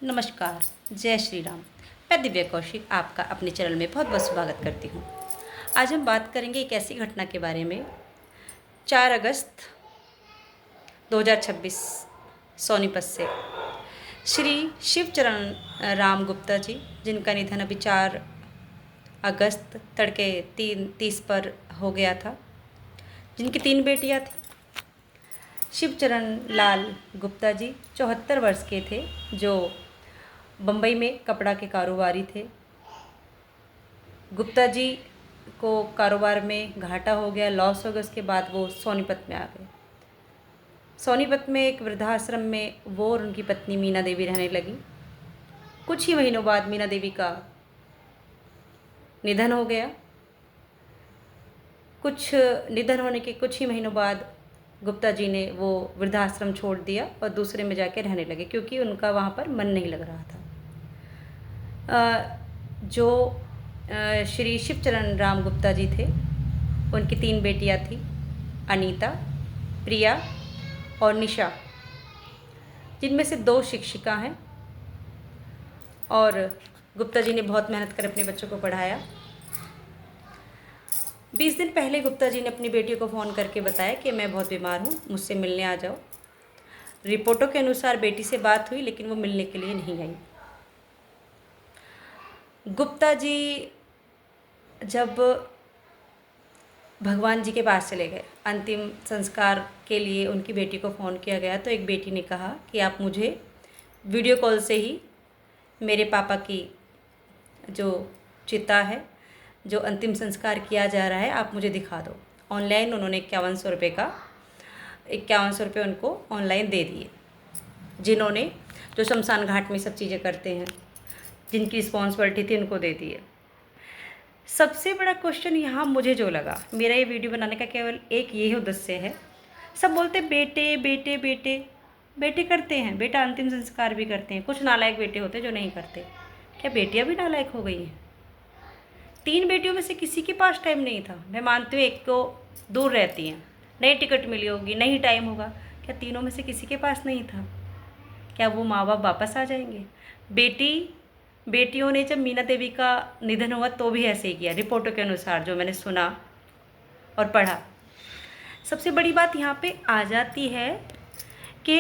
नमस्कार, जय श्री राम। मैं दिव्या कौशिक आपका अपने चैनल में बहुत बहुत स्वागत करती हूँ। आज हम बात करेंगे एक ऐसी घटना के बारे में। 4 अगस्त 2026 सोनीपत से श्री शिवचरण राम गुप्ता जी, जिनका निधन अभी 4 अगस्त तड़के 3:30 पर हो गया था, जिनकी 3 बेटियाँ थीं। शिवचरण लाल गुप्ता जी 74 वर्ष के थे, जो बम्बई में कपड़ा के कारोबारी थे। गुप्ता जी को कारोबार में घाटा हो गया, लॉस हो गया। उसके बाद वो सोनीपत में आ गए। सोनीपत में एक वृद्धाश्रम में वो और उनकी पत्नी मीना देवी रहने लगी। कुछ ही महीनों बाद मीना देवी का निधन हो गया। निधन होने के कुछ ही महीनों बाद गुप्ता जी ने वो वृद्धाश्रम छोड़ दिया और दूसरे में जाके रहने लगे, क्योंकि उनका वहाँ पर मन नहीं लग रहा था। जो श्री शिवचरण राम गुप्ता जी थे, उनकी 3 बेटियां थीं, अनीता, प्रिया और निशा, जिनमें से 2 शिक्षिका हैं। और गुप्ता जी ने बहुत मेहनत कर अपने बच्चों को पढ़ाया। 20 दिन पहले गुप्ता जी ने अपनी बेटियों को फ़ोन करके बताया कि मैं बहुत बीमार हूँ, मुझसे मिलने आ जाओ। रिपोर्टों के अनुसार बेटी से बात हुई, लेकिन वो मिलने के लिए नहीं आई। गुप्ता जी जब भगवान जी के पास चले गए, अंतिम संस्कार के लिए उनकी बेटी को फ़ोन किया गया, तो एक बेटी ने कहा कि आप मुझे वीडियो कॉल से ही मेरे पापा की जो चिता है, जो अंतिम संस्कार किया जा रहा है, आप मुझे दिखा दो। ऑनलाइन उन्होंने 5100 रुपये उनको ऑनलाइन दे दिए, जिन्होंने जो शमशान घाट में सब चीज़ें करते हैं, जिनकी रिस्पॉन्सिबिलिटी थी, उनको दे दिए। सबसे बड़ा क्वेश्चन यहाँ मुझे जो लगा, मेरा ये वीडियो बनाने का केवल एक यही उद्देश्य है। सब बोलते बेटे बेटे बेटे बेटे करते हैं, बेटा अंतिम संस्कार भी करते हैं। कुछ नालायक बेटे होते हैं जो नहीं करते। क्या बेटियाँ भी नालायक हो गई हैं? 3 बेटियों में से किसी के पास टाइम नहीं था। मैं मानती हूँ एक तो दूर रहती हैं, नई टिकट मिली होगी, नहीं टाइम होगा। क्या तीनों में से किसी के पास नहीं था? क्या वो माँ बाप वापस आ जाएंगे? बेटियों ने जब मीना देवी का निधन हुआ तो भी ऐसे ही किया, रिपोर्टों के अनुसार, जो मैंने सुना और पढ़ा। सबसे बड़ी बात यहाँ पे आ जाती है कि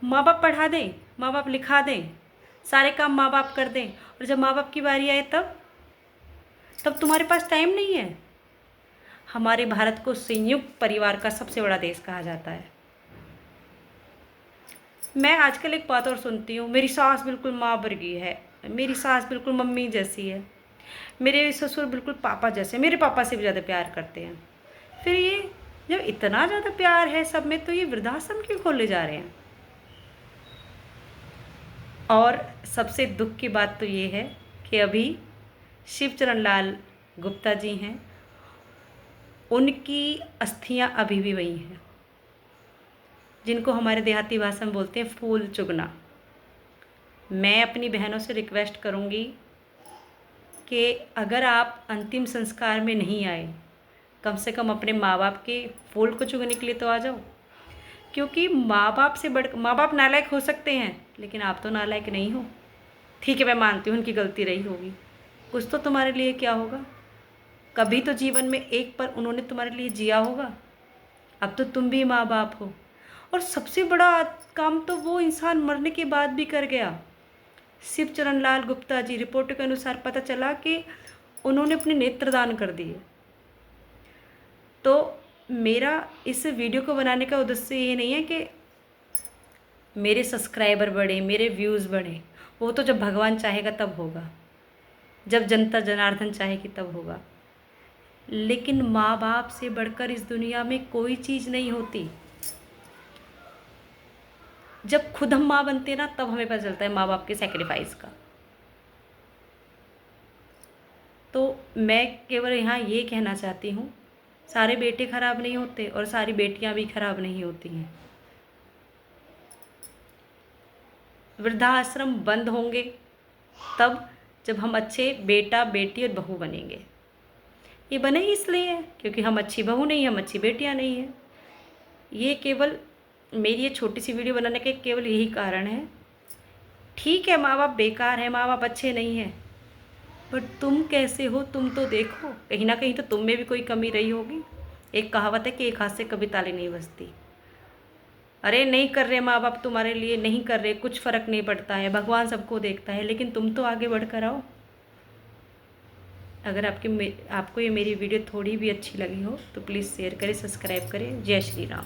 माँ बाप पढ़ा दें, माँ बाप लिखा दें, सारे काम माँ बाप कर दें, और जब माँ बाप की बारी आए तब तुम्हारे पास टाइम नहीं है। हमारे भारत को संयुक्त परिवार का सबसे बड़ा देश कहा जाता है। मैं आजकल एक बात और सुनती हूँ, मेरी सास बिल्कुल माँ वर्गी है, मेरी सास बिल्कुल मम्मी जैसी है, मेरे ससुर बिल्कुल पापा जैसे, मेरे पापा से भी ज़्यादा प्यार करते हैं। फिर ये जब इतना ज़्यादा प्यार है सब में, तो ये वृद्धाश्रम क्यों खोले जा रहे हैं? और सबसे दुख की बात तो ये है कि अभी शिवचरण लाल गुप्ता जी हैं, उनकी अस्थियां अभी भी वही हैं, जिनको हमारे देहाती भाषा में बोलते हैं फूल चुगना। मैं अपनी बहनों से रिक्वेस्ट करूँगी कि अगर आप अंतिम संस्कार में नहीं आए, कम से कम अपने माँ बाप के फूल को चुगने के लिए तो आ जाओ। क्योंकि माँ बाप नालायक हो सकते हैं, लेकिन आप तो नालायक नहीं हो। ठीक है, मैं मानती हूँ उनकी गलती रही होगी, कुछ तो तुम्हारे लिए क्या होगा। कभी तो जीवन में एक पर उन्होंने तुम्हारे लिए जिया होगा। अब तो तुम भी माँ बाप हो। और सबसे बड़ा काम तो वो इंसान मरने के बाद भी कर गया। शिवचरण लाल गुप्ता जी, रिपोर्ट के अनुसार पता चला कि उन्होंने अपने नेत्र दान कर दिए। तो मेरा इस वीडियो को बनाने का उद्देश्य ये नहीं है कि मेरे सब्सक्राइबर बढ़े, मेरे व्यूज़ बढ़े। वो तो जब भगवान चाहेगा तब होगा, जब जनता जनार्दन चाहेगी तब होगा। लेकिन माँ बाप से बढ़कर इस दुनिया में कोई चीज़ नहीं होती। जब खुद हम माँ बनते हैं ना, तब हमें पता चलता है माँ बाप के सेक्रीफाइस का। तो मैं केवल यहाँ ये कहना चाहती हूँ, सारे बेटे खराब नहीं होते और सारी बेटियाँ भी खराब नहीं होती हैं। वृद्धाश्रम बंद होंगे तब जब हम अच्छे बेटा बेटी और बहू बनेंगे। ये बने ही इसलिए हैं क्योंकि हम अच्छी बहू नहीं, हम अच्छी बेटियाँ नहीं हैं। ये केवल मेरी ये छोटी सी वीडियो बनाने का केवल यही कारण है ठीक है, माँ बाप बेकार है, माँ बाप अच्छे नहीं हैं, बट तुम कैसे हो तुम तो देखो। कहीं ना कहीं तो तुम में भी कोई कमी रही होगी। एक कहावत है कि एक हाथ से कभी ताली नहीं बजती। अरे नहीं कर रहे माँ बाप तुम्हारे लिए, नहीं कर रहे, कुछ फ़र्क नहीं पड़ता है, भगवान सबको देखता है, लेकिन तुम तो आगे बढ़कर आओ। अगर आपको ये मेरी वीडियो थोड़ी भी अच्छी लगी हो तो प्लीज़ शेयर करें, सब्सक्राइब करें। जय श्री राम।